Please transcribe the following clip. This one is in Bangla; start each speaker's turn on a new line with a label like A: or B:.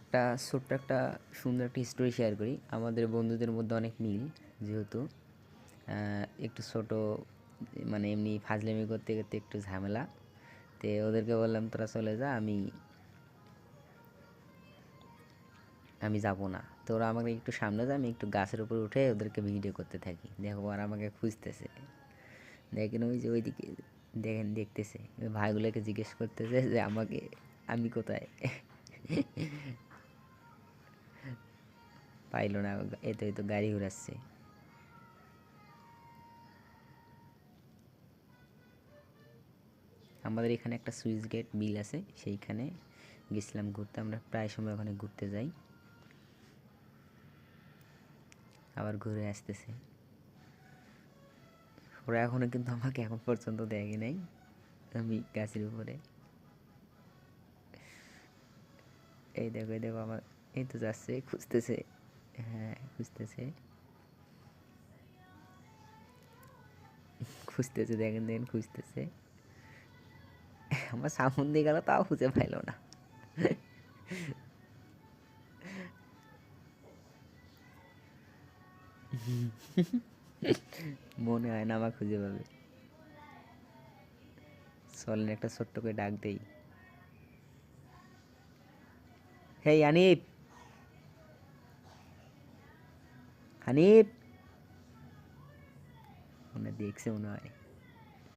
A: একটা ছোট্ট একটা সুন্দর একটা স্টোরি শেয়ার করি। আমাদের বন্ধুদের মধ্যে অনেক মিল, যেহেতু একটু ছোট, মানে এমনি ফাজলামি করতে করতে একটু ঝামেলা। তো ওদেরকে বললাম তোরা চলে যা, আমি আমি যাবো না। তো ওরা আমাকে একটু সামনে যায়, আমি একটু গাছের উপর উঠে ওদেরকে ভিডিও করতে থাকি। দেখো আর আমাকে খুঁজতেছে, দেখেন ওই যে ওইদিকে, দেখেন দেখতেছে, ওই ভাইগুলোকে জিজ্ঞেস করতেছে যে আমাকে, আমি কোথায়। পাইলো না, এই তো গাড়ি ঘুরাচ্ছে। আমাদের এখানে একটা সুইচ গেট বিল আছে, সেইখানে গেছিলাম ঘুরতে। আমরা প্রায় সময় ওখানে ঘুরতে যাই, আবার ঘুরে আসতেছে। ওরা এখনও কিন্তু আমাকে এখন পর্যন্ত দেখে নাই, আমি গাছের উপরে। এই দেখো আমার, এই তো যাচ্ছে, খুঁজতেছে। হ্যাঁ খুঁজতেছে, খুঁজতেছে, দেখেন দেখেন খুঁজতেছে। আমার সামন দিয়ে গেল, তাও খুঁজে পাইলো না। মনে হয় না আমার খুঁজে পাবে। চলেন একটা ছোট্ট করে ডাক দেই। হেই হানিফ, হানিফ। মনে দেখছে মনে হয়।